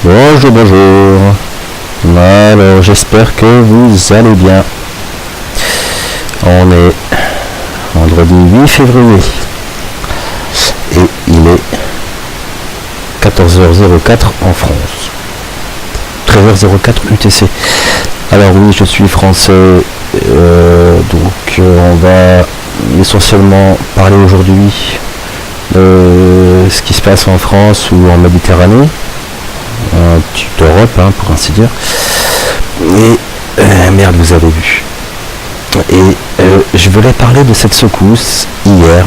Bonjour, bonjour. Alors, j'espère que vous allez bien. On est vendredi 8 février. Et il est 14h04 en France. 13h04 UTC. Alors oui, je suis français. Donc on va essentiellement parler aujourd'hui de ce qui se passe en France ou en Méditerranée. Un petit Europe, pour ainsi dire. Et merde, vous avez vu. Et je voulais parler de cette secousse hier,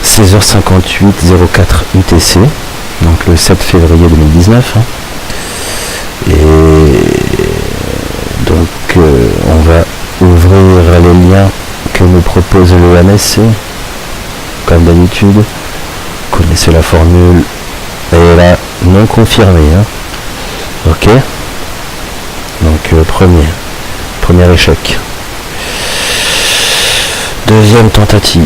16h58 04 UTC, donc le 7 février 2019. Et donc on va ouvrir les liens que nous propose l'ONSC, comme d'habitude. Vous connaissez la formule, et là non confirmée. Ok. Donc premier échec. Deuxième tentative.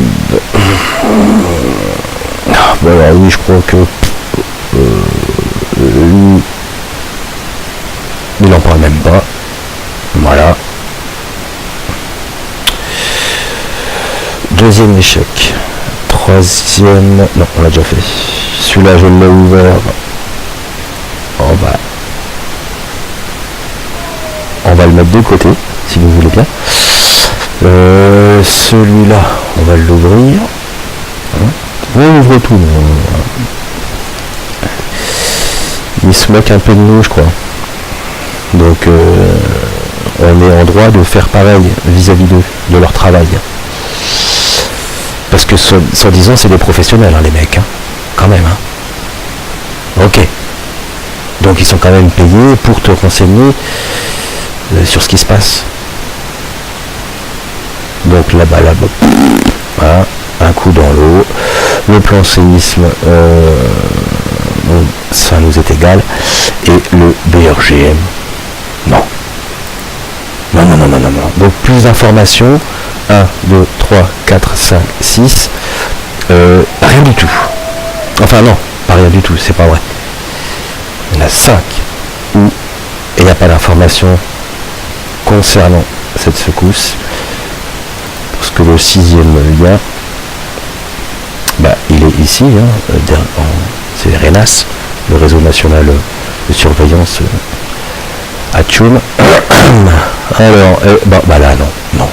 Voilà, oui, je crois que lui, il n'en parle même pas. Voilà. Deuxième échec. Troisième. Non, on l'a déjà fait. Celui-là, je l'ai ouvert. On va le mettre de côté, si vous voulez bien. Celui-là, on va l'ouvrir. On ouvre tout. Il se moque un peu de nous, je crois. Donc, on est en droit de faire pareil vis-à-vis d'eux, de leur travail. Parce que, soi-disant, c'est des professionnels, les mecs. Quand même. Ok. Donc, ils sont quand même payés pour te renseigner sur ce qui se passe. Donc là-bas, voilà, un coup dans l'eau. Le plan séisme, ça nous est égal. Et le BRGM, non. Non. Donc plus d'informations. 1, 2, 3, 4, 5, 6. Rien du tout. Enfin non, pas rien du tout, c'est pas vrai. Il y en a 5 où il n'y a pas d'informations concernant cette secousse. Parce que le 6e lien, il est ici, c'est RENAS, le réseau national de surveillance à Tchoum. Alors, là, non.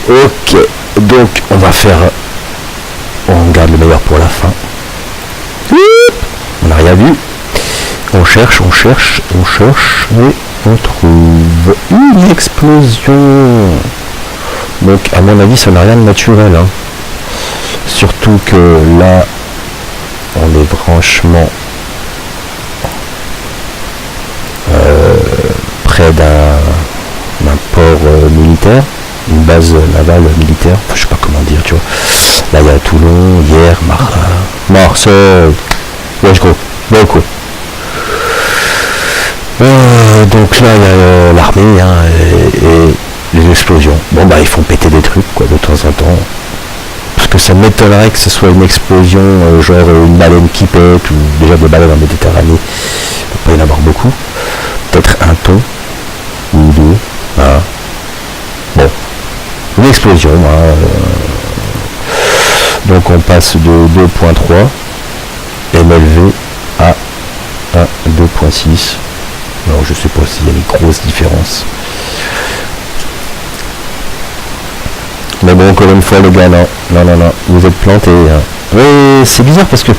Ok, donc on garde le meilleur pour la fin. On n'a rien vu. On cherche, et on trouve une explosion. Donc, à mon avis, ça n'a rien de naturel. Surtout que là, on est franchement près d'un port militaire, une base navale militaire. Enfin, je sais pas comment dire, tu vois. Là, il y a Toulon, hier, Marseille. Ouais, je crois. Beaucoup. Donc là, il y a l'armée et les explosions. Ils font péter des trucs, quoi, de temps en temps. Parce que ça m'étonnerait que ce soit une explosion, genre une baleine qui pète, ou déjà des baleines en Méditerranée. Il ne peut pas y en avoir beaucoup. Peut-être un ton, ou deux. Bon, une explosion. Donc on passe de 2.3 MLV à 2.6. Alors je sais pas s'il y a une grosse différence. Mais bon, encore une fois, le gars, non, vous êtes planté. Oui, c'est bizarre parce que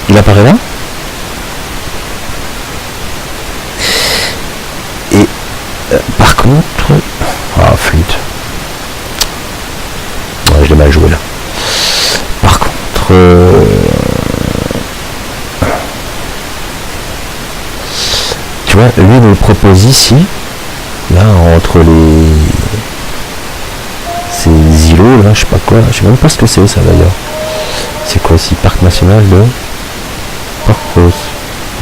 il apparaît là. Et par contre, flûte. Ouais, je l'ai mal joué là. Par contre, tu vois, lui il me le propose ici, là, entre ces îlots là, je sais pas quoi, je sais même pas ce que c'est ça d'ailleurs. C'est quoi ici? Parc national de Porquerolles,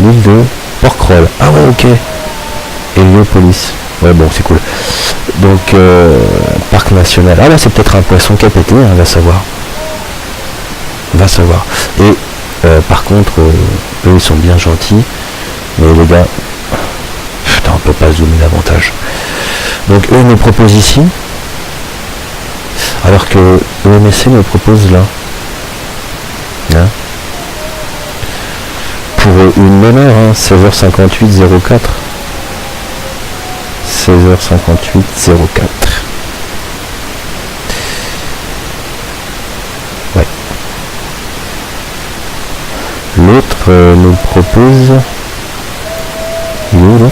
l'île de Porquerolles. Ah ouais, ok. Héliopolis. Ouais, bon, c'est cool. Donc parc national. Ah là, c'est peut-être un poisson qui a pété, va savoir. Et Par contre, eux ils sont bien gentils, mais les gars, putain, on peut pas zoomer davantage. Donc eux me proposent ici, alors que EMC me propose là. Hein, pour une bonne heure, hein, 16h58 04. 16h58 04. Ouais. L'autre nous propose. Il est où là?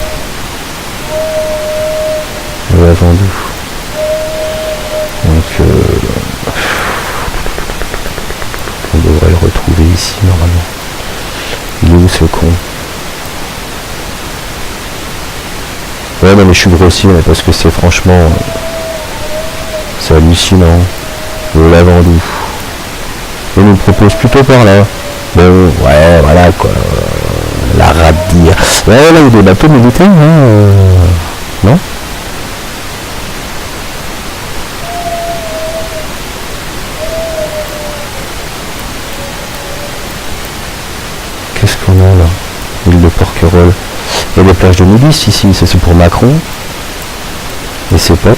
Le Lavandou. Donc on devrait le retrouver ici normalement. Il est où ce con? Ouais, non mais je suis grossier parce que c'est franchement c'est hallucinant. Le Lavandou. Il nous propose plutôt par là. Bon, ouais, voilà quoi. La radire. Ouais, là il y a des bateaux militaires, hein, non? Qu'est-ce qu'on a là? L'île de Porquerolles. Il y a des plages de nudistes ici, ça c'est pour Macron et ses potes.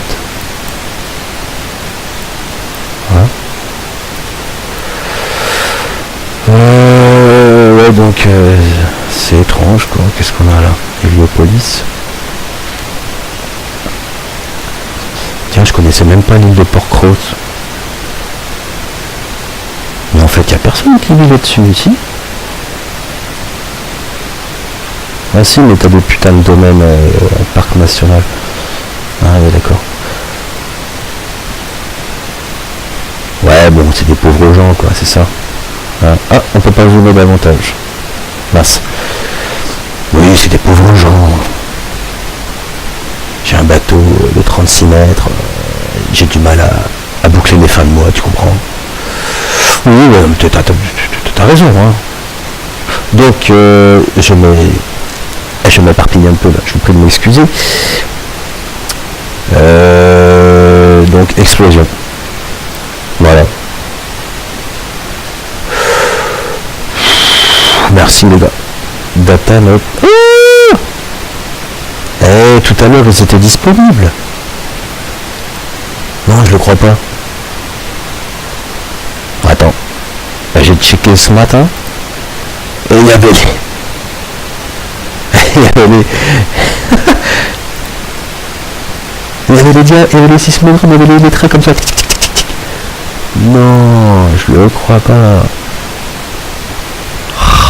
Voilà. Ouais, donc c'est étrange quoi. Qu'est-ce qu'on a là? Héliopolis. Tiens, je connaissais même pas l'île de Porquerolles. Mais en fait, il n'y a personne qui vit là-dessus ici. Ah si, mais t'as des putains de domaines parc national. Ah oui, d'accord. Ouais, bon, c'est des pauvres gens, quoi, c'est ça. Ah, on peut pas zoomer davantage. Mince. Oui, c'est des pauvres gens. J'ai un bateau de 36 mètres. J'ai du mal à boucler mes fins de mois, tu comprends? Oui, t'as raison, hein. Donc, je m'éparpille un peu là, je vous prie de m'excuser. Donc explosion. Voilà. Merci les gars. Data note. Tout à l'heure ils étaient disponibles. Non, je le crois pas. Attends. J'ai checké ce matin. Et il y avait les... il y avait les sismogrammes, il y avait les traits comme ça. Non, je le crois pas.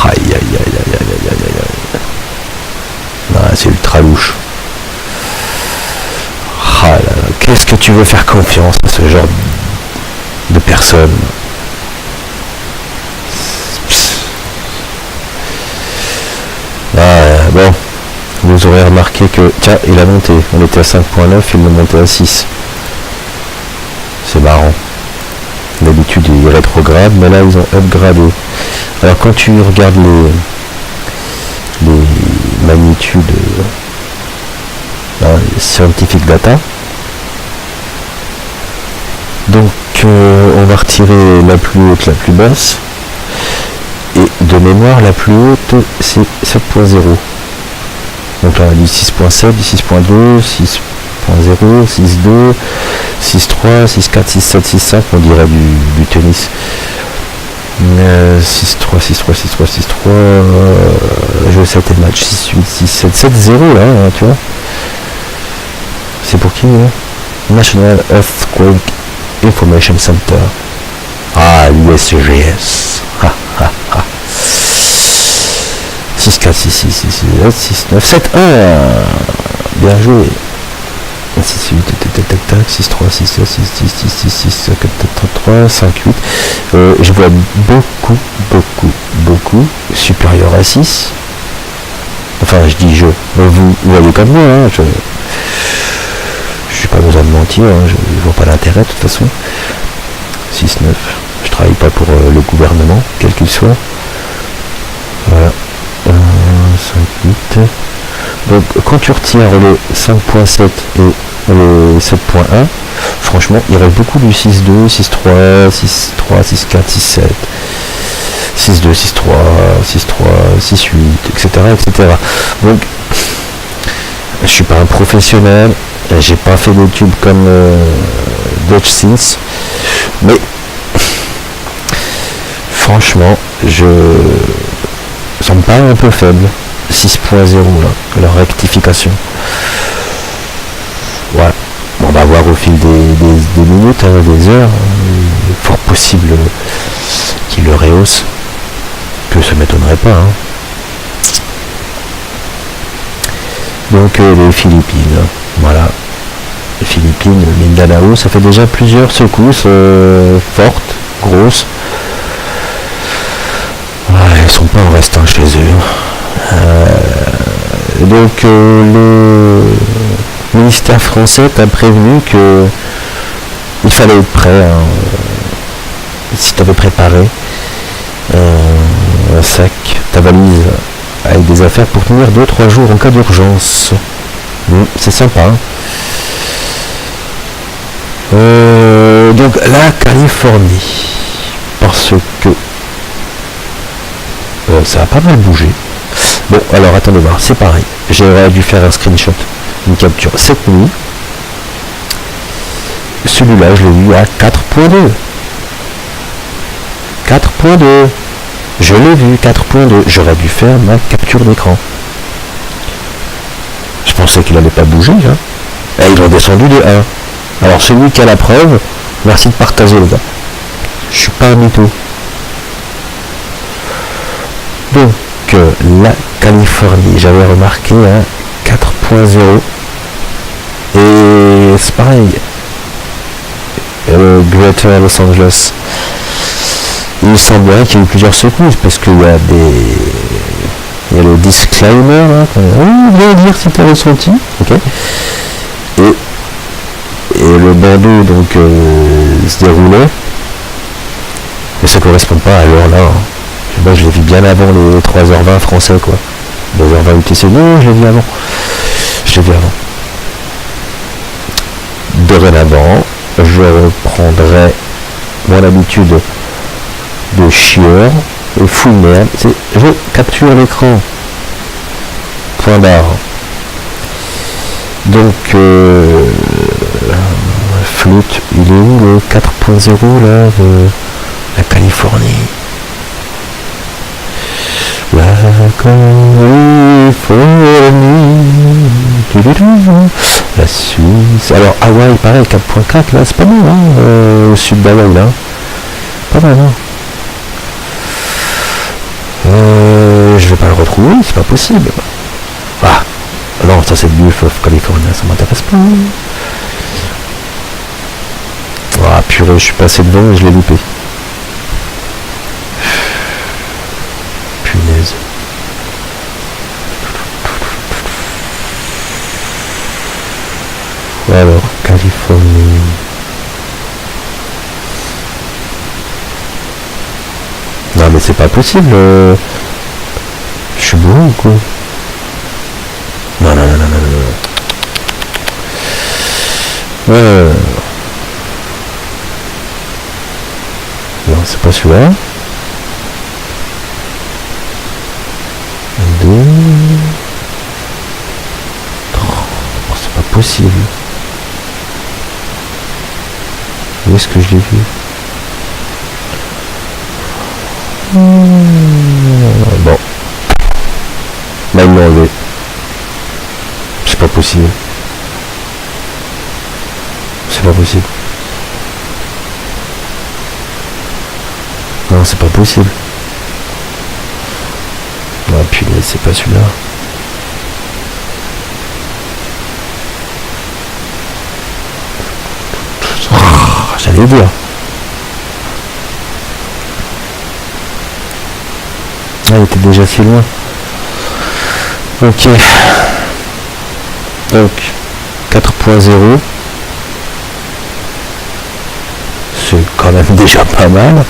Aïe aïe aïe aïe aïe aïe aïe aïe. Non, c'est ultra louche. Ah là là, qu'est-ce que tu veux faire confiance à ce genre de personnes? Bon, vous aurez remarqué que, tiens, il a monté, on était à 5.9, il est monté à 6. C'est marrant. D'habitude ils rétrogradent, mais là ils ont upgradé. Alors quand tu regardes les magnitudes scientific data, donc on va retirer la plus haute, la plus basse, et de mémoire la plus haute c'est 7.0. Donc on a du 6.7, du 6.2, 6.0, 6.2, 6.3, 6.4, 6.7, 6.5, on dirait du tennis. 6.3, 6.3, 6.3, 6.3, jeu 7 et match, 6.8, 6.7, 7.0 là, hein, tu vois. C'est pour qui hein? National Earthquake Information Center. Ah, l'USGS. 6, 4, 6, 6, 6, 6, 9, 7, 1. Bien joué. 6, 8, tac, tac, tac, 6, 3, 6, 6, 6, 6, 6, 6, 4, 3, 5, 8. Je vois beaucoup supérieur à 6. Enfin, je dis vous voyez comme moi, hein, je n'ai pas besoin de mentir, hein, je ne vois pas l'intérêt de toute façon. 6, 9. Je travaille pas pour le gouvernement, quel qu'il soit. Voilà. 5, 8. Donc quand tu retires le 5.7 et le 7.1, franchement il reste beaucoup du 6.2, 6.3, 6.3, 6.4, 6.7, 6-2, 6-3, 6-3, 6-8, etc., etc. Donc, je suis pas un professionnel, j'ai pas fait d'études comme Dutch Synth, mais franchement, ça me paraît un peu faible. 6.0 là, leur rectification. Voilà. On va voir au fil des minutes, des heures. Il est fort possible qu'il le rehausse. Que ça m'étonnerait pas. Hein. Donc les Philippines. Voilà. Les Philippines, Mindanao, ça fait déjà plusieurs secousses fortes, grosses. Ouais, ils sont pas en restant chez eux. Donc le ministère français t'a prévenu que il fallait être prêt, hein, si tu avais préparé un sac, ta valise avec des affaires pour tenir 2-3 jours en cas d'urgence. C'est sympa. Hein. Donc la Californie, parce que ça a pas mal bougé. Bon, alors attendez voir, c'est pareil. J'aurais dû faire un screenshot, une capture. Cette nuit, celui-là, je l'ai vu à 4.2. 4.2. Je l'ai vu, 4.2. J'aurais dû faire ma capture d'écran. Je pensais qu'il n'allait pas bouger. Hein. Et ils ont descendu de 1. Alors celui qui a la preuve, merci de partager les gars. Je suis pas un mytho. Donc, la Californie, j'avais remarqué 4.0 et c'est pareil, Greater Los Angeles, il semble qu'il y a eu plusieurs secousses parce qu'il y a le disclaimer là, viens dire si tu as ressenti, ok, et le bandeau donc se déroulait, mais ça correspond pas à l'heure là. Moi je l'ai vu bien avant les 3h20 français quoi. 2h20 UTC, non, je l'ai vu avant. Dorénavant, je reprendrai mon habitude de chieur et full merde. Je capture l'écran. Point barre. Donc flûte, il est où le 4.0 là de la Californie? La Californie, la Suisse. Alors Hawaï, pareil, 4.4 là, c'est pas mal, hein, au sud d'Hawaï là. Pas mal, hein. Je vais pas le retrouver, c'est pas possible. Ah, non, ça c'est le Gulf of California, ça m'intéresse pas. Ah purée, je suis passé devant et je l'ai loupé. Punaise. Alors, Californie. Non mais c'est pas possible. Je suis bourré ou quoi? Non. Non, c'est pas celui-là. C'est pas possible. Où est-ce que je l'ai vu? Bon. Là, il m'a enlevé. C'est pas possible. C'est pas possible. Non, c'est pas possible. Ah punaise, c'est pas celui-là. J'allais dire. Ah, il était déjà si loin. Ok. Donc, 4.0. C'est quand même déjà pas mal.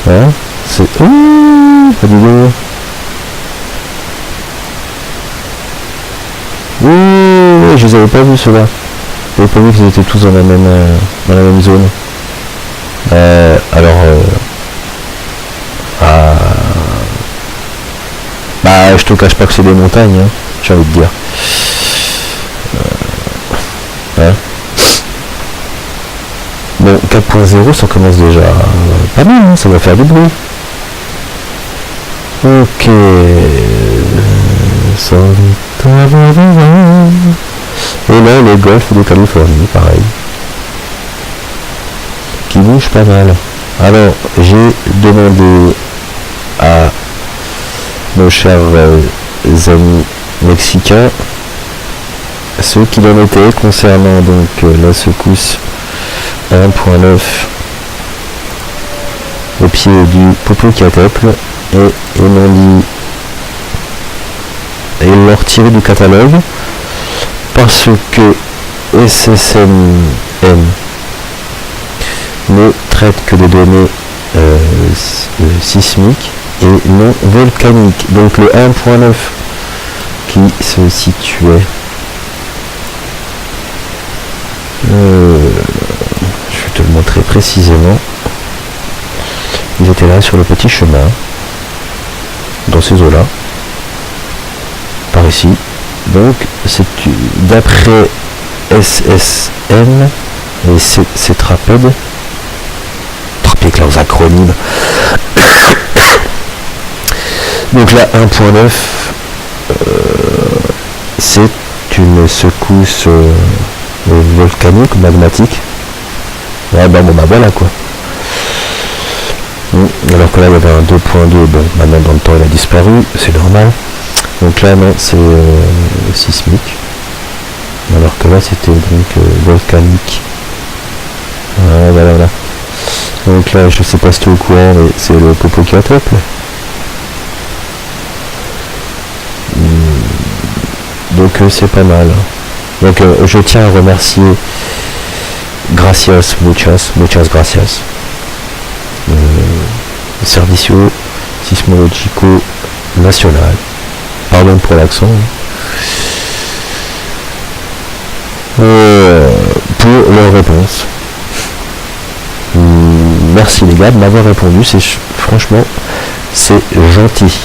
Hein? C'est... Ouh, pas du tout. Ouh, je les avais pas vus ceux-là. J'avais pas vu qu'ils étaient tous dans la même zone. Alors, Bah, je te cache pas que c'est des montagnes, hein, j'ai envie de dire. Hein. Bon, 4.0, ça commence déjà pas mal, hein, ça va faire du bruit. Ok. Et là, les golfs de Californie, pareil. Qui bouge pas mal. Alors, j'ai demandé à nos chers amis mexicains ce qu'il en était concernant donc la secousse 1.9 au pied du Popocatépetl, et ils m'ont dit, et ils l'ont retiré du catalogue parce que SSMM ne traite que des données sismiques et non volcaniques. Donc le 1.9 qui se situait je vais te le montrer précisément. Ils étaient là sur le petit chemin, dans ces eaux là, par ici. Donc c'est d'après SSM, et c'est Traped, trapique leurs acronymes. Donc là 1.9 c'est une secousse volcanique, magmatique. Ouais, bah bon, bah voilà quoi. Alors que là il y avait un 2.2, bon maintenant dans le temps il a disparu, c'est normal. Donc là non, c'est sismique. Alors que là c'était donc volcanique. Voilà, voilà. Donc là je sais pas si tu es au courant, mais c'est le Popocatépetl. Donc c'est pas mal. Donc je tiens à remercier gracias, muchas gracias, Servicio Sismologico Nacional, pardon pour l'accent, pour leur réponse. Merci les gars de m'avoir répondu, franchement c'est gentil.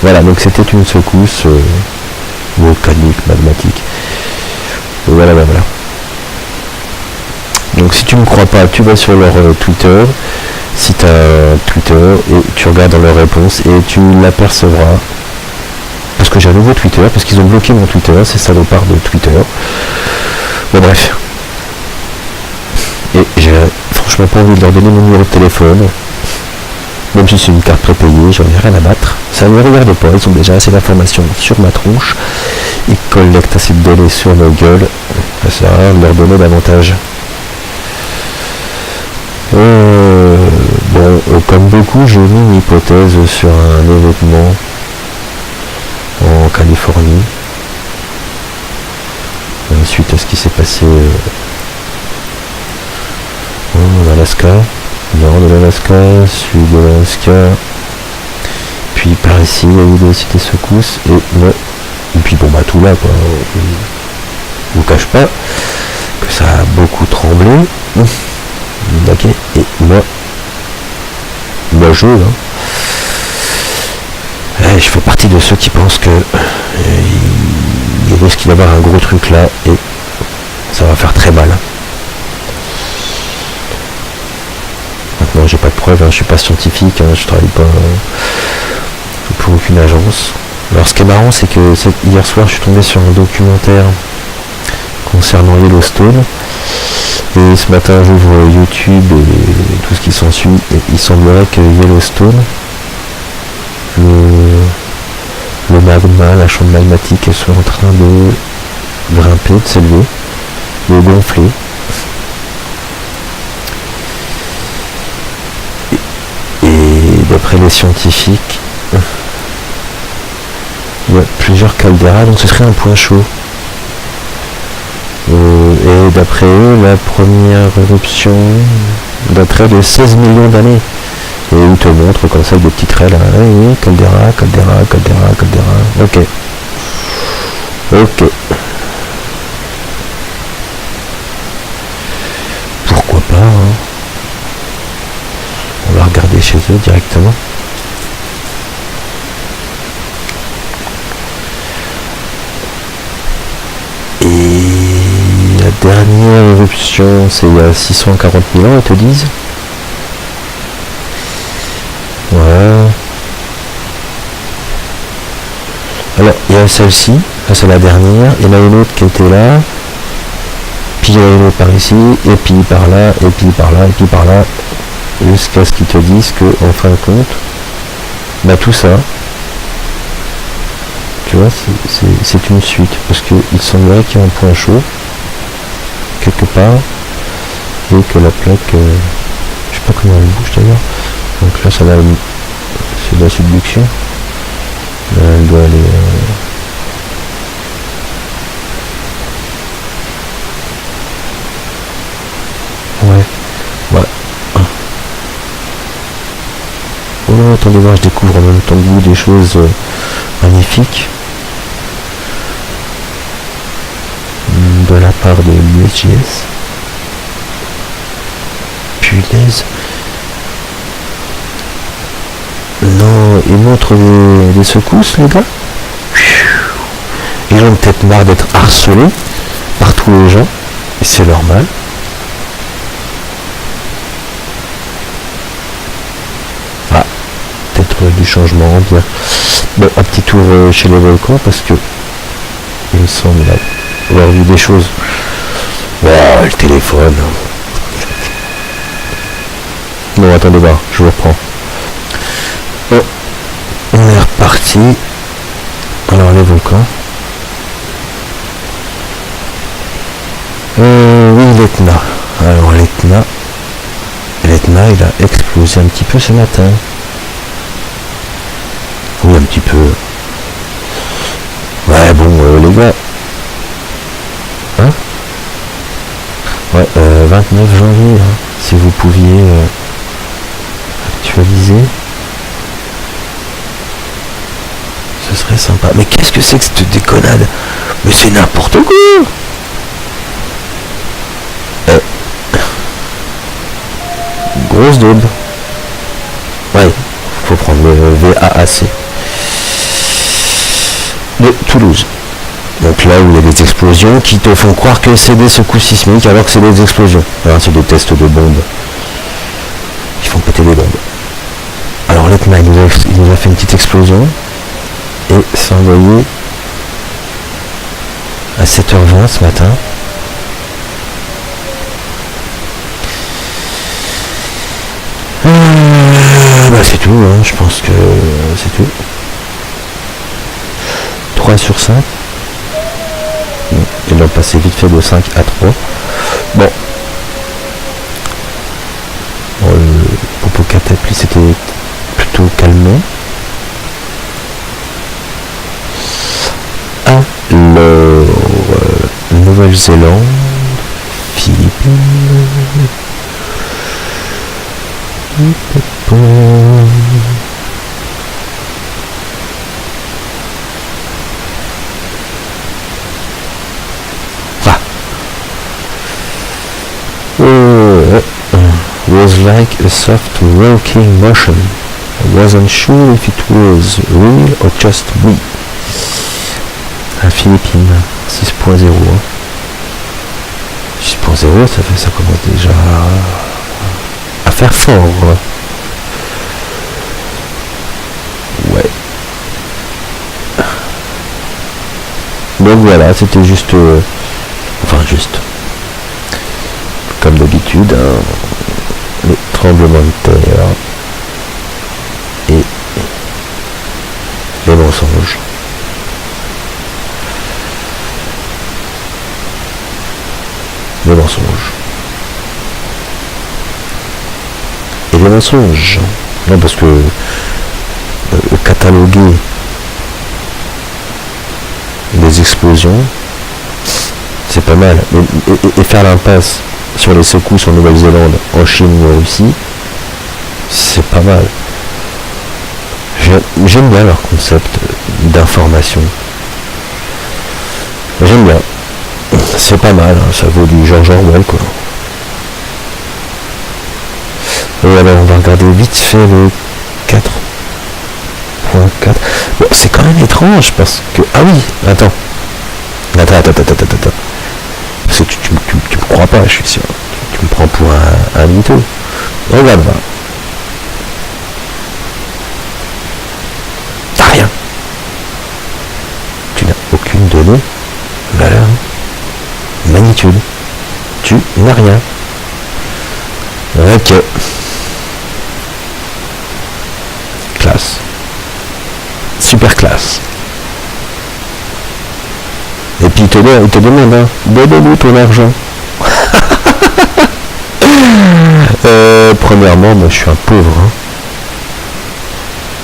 Voilà, donc c'était une secousse volcanique, magmatique. Et voilà, voilà. Donc si tu me crois pas, tu vas sur leur Twitter, si tu as Twitter, et tu regardes dans leurs réponses et tu l'apercevras. Parce que j'ai un nouveau Twitter, parce qu'ils ont bloqué mon Twitter, ces salopards de Twitter. Bon bref. Et j'ai franchement pas envie de leur donner mon numéro de téléphone. Même si c'est une carte prépayée, j'en ai rien à battre. Ça ne me regarde pas, ils ont déjà assez d'informations sur ma tronche. Ils collectent assez de données sur nos gueules. Ça sert à rien de leur donner davantage. Bon, comme beaucoup, j'ai mis une hypothèse sur un événement en Californie. Suite à ce qui s'est passé en Alaska. Nord de l'Alaska, sud de l'Alaska, puis par ici il y a eu des secousses, et puis bon bah tout là quoi, je vous cache pas que ça a beaucoup tremblé, ok, et moi je je fais partie de ceux qui pensent que il risque d'y avoir un gros truc là, et ça va faire très mal. Non, j'ai pas de preuves, je suis pas scientifique, je travaille pas pour aucune agence. Alors ce qui est marrant, c'est que hier soir je suis tombé sur un documentaire concernant Yellowstone, et ce matin j'ouvre YouTube et tout ce qui s'ensuit, et il semblerait que Yellowstone, le magma, la chambre magmatique, soit en train de grimper, de s'élever, de gonfler. D'après les scientifiques, il y a plusieurs calderas, donc ce serait un point chaud. Et d'après eux, la première éruption daterait de 16 millions d'années. Et ils te montrent comme ça des petites raies là. Oui, caldeira, caldeira, caldeira, caldeira. Ok. Ok. Pourquoi pas, hein. On va regarder chez eux directement. dernière éruption, c'est il y a 640 000 ans, ils te disent. Voilà. Alors, il y a celle-ci, ça c'est la dernière, il y en a une autre qui était là, puis il y en a une autre par ici, et puis par là, et puis par là, et puis par là, jusqu'à ce qu'ils te disent que, en fin de compte, bah tout ça, tu vois, c'est une suite, parce qu'il semblerait qu'il y ait un point chaud, quelque part, et que la plaque, je sais pas comment elle bouge d'ailleurs, donc là ça va, c'est de la subduction, là, elle doit aller, ouais, oh non, attendez voir, je découvre en même temps que vous des choses magnifiques, de la part de l'USGS. Punaise. Non, ils montrent des secousses, les gars. Ils ont peut-être marre d'être harcelés par tous les gens, et c'est normal. Ah, peut-être du changement, bien. Bon, un petit tour chez les volcans, parce que il me semble avoir vu des choses. Oh, le téléphone. Bon, attendez voir, je vous reprends. Oh, on est reparti. Alors, les volcans. Oui, l'Etna. Alors, l'Etna, il a explosé un petit peu ce matin. Oui, un petit peu. Ouais, bon, les gars. Hein? Ouais, 29 janvier, hein, si vous pouviez actualiser. Ce serait sympa. Mais qu'est-ce que c'est que cette déconnade? Mais c'est n'importe quoi! Grosse daube. Ouais, faut prendre le VAAC. De Toulouse. Donc là où il y a des explosions qui te font croire que c'est des secousses sismiques alors que c'est des explosions. Alors c'est des tests de bombes. Ils font péter des bombes. Alors l'ETNA il nous a fait une petite explosion et s'est envoyé à 7h20 ce matin. Bah c'est tout, hein, je pense que c'est tout. 3 sur 5. Il va passer vite fait de 5 à 3. Bon. Le Popocatépetl c'était plutôt calmé. Alors, Nouvelle-Zélande, Philippines. Ah. Was like a soft rocking motion. I wasn't sure if it was real or just me. À Philippines, 6.0. 6.0, ça commence déjà à faire fort. Ouais. Donc voilà, c'était juste... juste... Comme d'habitude, le tremblement de terre et les mensonges. Les mensonges. Et les mensonges. Non, parce que cataloguer des explosions, c'est pas mal. Et faire l'impasse sur les secousses en Nouvelle-Zélande, en Chine ou en Russie, c'est pas mal. J'aime bien leur concept d'information. J'aime bien. C'est pas mal, hein, ça vaut du George Orwell, quoi. Et alors, on va regarder vite fait le 4.4. Bon, c'est quand même étrange, parce que... Ah oui, attends. Parce que tu me crois pas, je suis sûr. Tu me prends pour un mytho. Regarde, va. T'as rien. Tu n'as aucune donnée, valeur, magnitude. Tu n'as rien. Ok. Classe. Super classe. Et puis il te demande, hein, donne-nous ton argent. Premièrement, moi je suis un pauvre. Hein.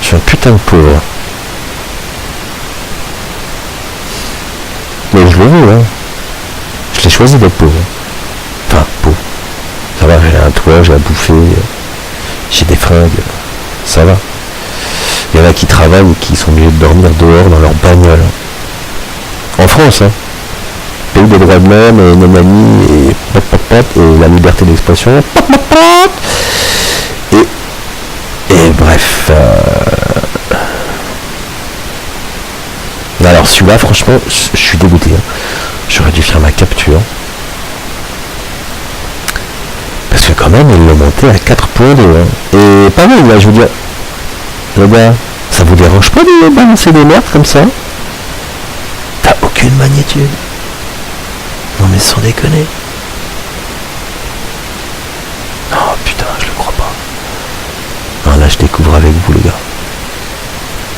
Je suis un putain de pauvre. Mais je le veux, hein. Je l'ai choisi d'être pauvre. Enfin, pauvre. Ça va, j'ai un toit, j'ai à bouffer, j'ai des fringues. Ça va. Il y en a qui travaillent et qui sont obligés de dormir dehors dans leur bagnole. En France, hein. Pays des droits de l'homme, et nanani, et pop, pop, pop, et la liberté d'expression. Pop, pop, pop. Et bref. Alors celui-là, franchement, je suis dégoûté. Hein. J'aurais dû faire ma capture. Parce que quand même, il l'a monté à 4.2. Hein. Et pas mal, là, je veux dire. Les gars, ça vous dérange pas de balancer des merdes comme ça? T'as aucune magnitude. Non mais sans déconner. Oh putain, je le crois pas. Non là je découvre avec vous les gars.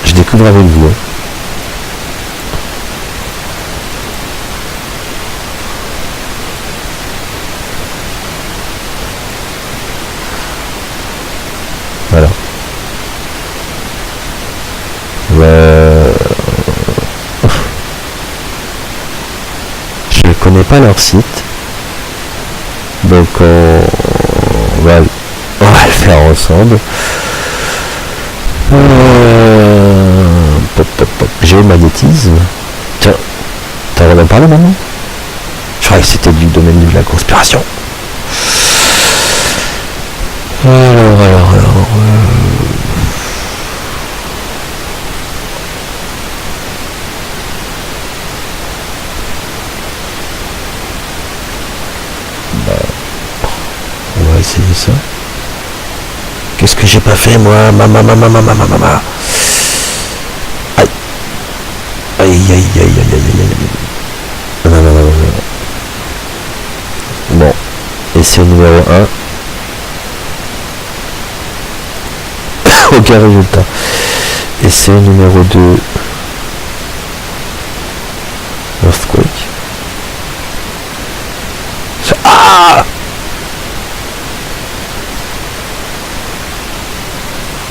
Je découvre avec vous. Hein. Voilà. Je connais pas leur site. Donc on va le faire ensemble. Pop, pop, pop. Géomagnétisme. Tiens, t'as envie d'en parler maintenant? Je croyais que c'était du domaine de la conspiration. Alors. On va essayer ça. Qu'est-ce que j'ai pas fait moi? Mama. Aïe. Non. Bon. Essai numéro 1. Aucun résultat. Essai numéro 2. Earthquake. Ah!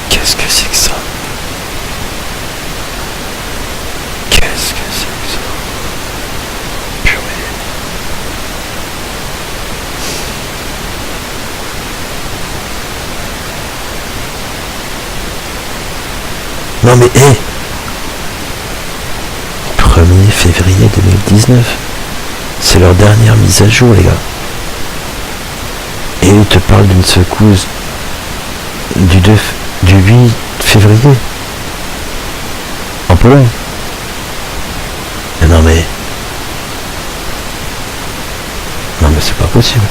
Qu'est-ce que c'est que ça? Qu'est-ce que c'est que ça? Purée. Non mais hé, 1er février 2019. C'est leur dernière mise à jour les gars. Et ils te parlent d'une secousse du 8 février. En Pologne. Non mais c'est pas possible.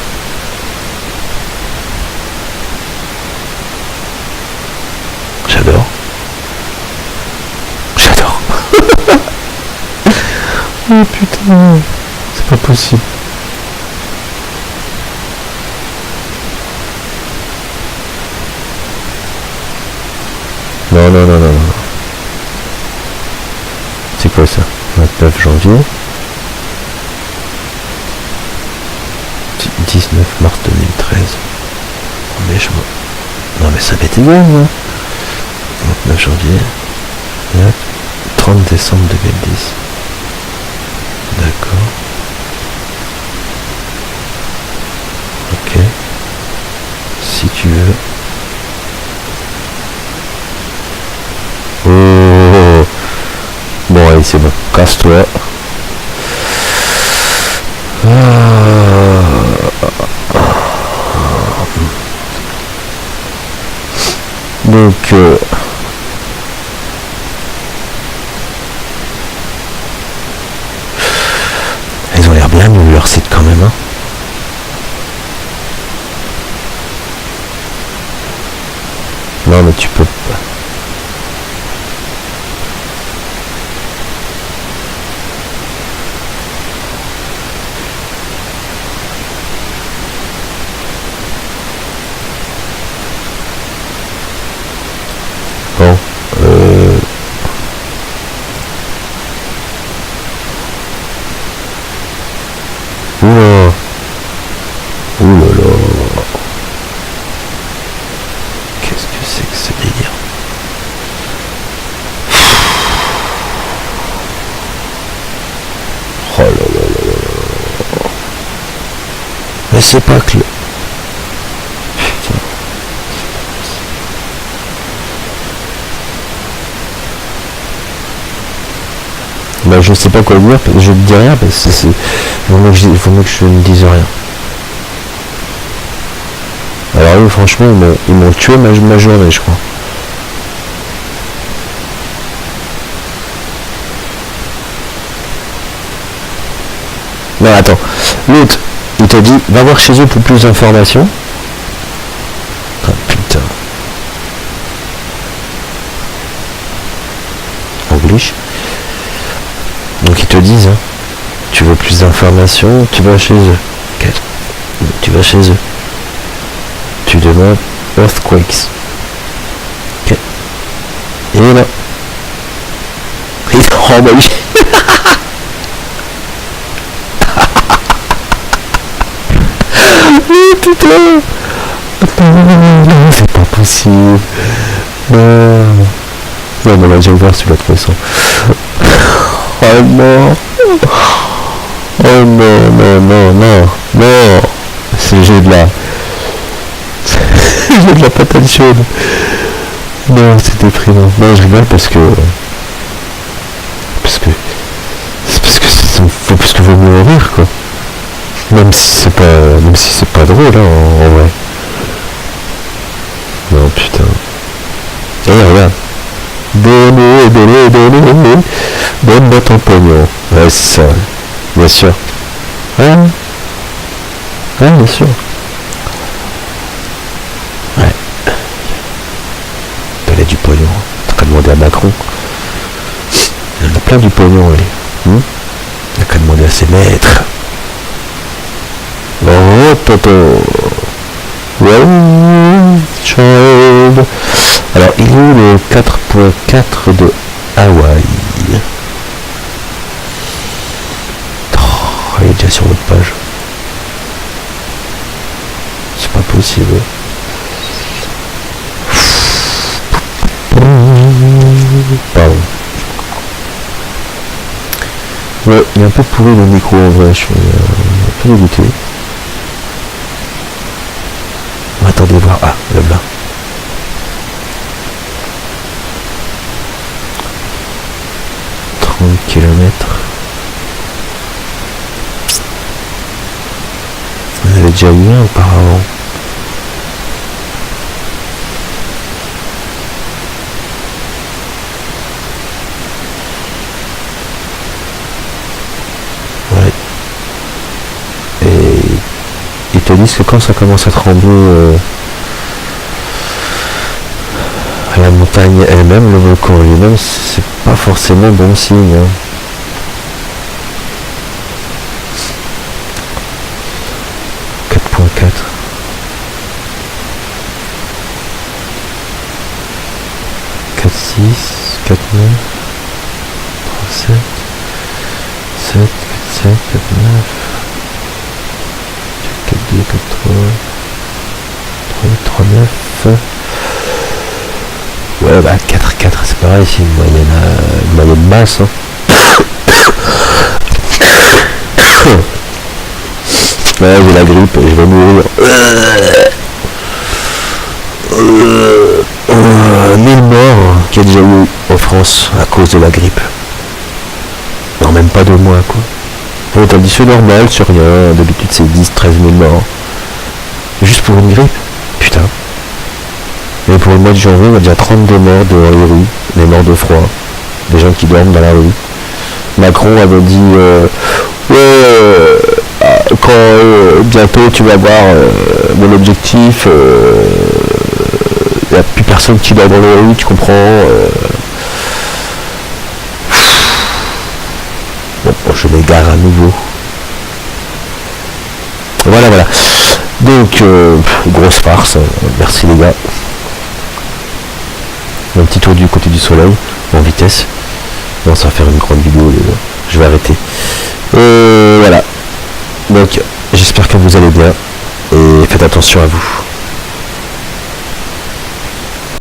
J'adore. Oh putain, c'est pas possible. Non. C'est quoi ça? 29 janvier. 19 mars 2013. Non mais ça m'est égal moi. 29 janvier. 30 décembre 2010. D'accord. Ok. Si tu veux. Oh. Bon allez c'est bon. Casse-toi. Donc ils ont l'air bien nuls leur site quand même hein. Non, mais tu peux pas. Bon, oula, oulala. Qu'est-ce que c'est que ce délire? Oh là là là là là. Mais c'est pas que le... Putain. Bah je sais pas quoi dire, je ne dis rien parce que c'est... Il faut mieux que je ne dise rien. Alors oui, franchement, ils m'ont tué ma journée, je crois. Non, attends. L'autre, il t'a dit, va voir chez eux pour plus d'informations. Ah putain. English. Donc ils te disent, hein, tu veux plus d'informations, tu vas chez eux. Tu vas chez eux. Tu demandes Earthquakes. Ok. Et là. Oh bah oui. Oh putain. Non, c'est pas possible. Non. Non, mais on l'a déjà ouvert celui-là de toute façon. Oh non. Oh non, non, non, non. Non. C'est j'ai de la... j'ai de la patate chaude. Non, c'est déprimant. Non, je rigole parce que... C'est parce que vaut mieux en rire, quoi. Même si c'est pas drôle, hein, en vrai. Non, putain. Et regarde. Donne-moi ton pognon. Ouais, c'est ça. Bien sûr. Ouais. Ouais, bien sûr. Ouais. Il a du pognon. T'as qu'à demander à Macron. Il en a plein du pognon, lui. Il a qu'à demander à ses maîtres. Oh, Toto. Well, child. Alors, il est où le 4.4 de Hawaï? Oh, il est déjà sur votre page. C'est pas possible. Pardon. Ouais, il est un peu pourri le micro en vrai, je suis un peu dégoûté. Attendez voir. Ah, le blanc. Kilomètres. On avait déjà eu un auparavant. Ouais. Et ils te disent que quand ça commence à trembler à la montagne elle-même, le volcan lui-même, c'est pas forcément bon signe. Hein. Ouais, bah 4 c'est pareil, c'est une moyenne basse. Hein. Ouais, j'ai la grippe, je vais mourir. 1000 morts qu'il y a déjà eu en France à cause de la grippe. Non, même pas 2 mois, quoi. Bon, t'as dit c'est normal, c'est rien, d'habitude c'est 10-13 000 morts. Juste pour une grippe. Putain. Et pour le mois de janvier, on a déjà 32 morts dans les rues, des morts de froid, des gens qui dorment dans la rue. Macron avait dit quand bientôt tu vas voir mon objectif, il n'y a plus personne qui dort dans les rues, tu comprends. Bon, je m'égare à nouveau. Voilà. Donc, grosse farce. Merci les gars. Un petit tour du côté du soleil, en vitesse. Bon, ça va faire une grande vidéo, les gars. Je vais arrêter. Voilà. Donc, j'espère que vous allez bien. Et faites attention à vous.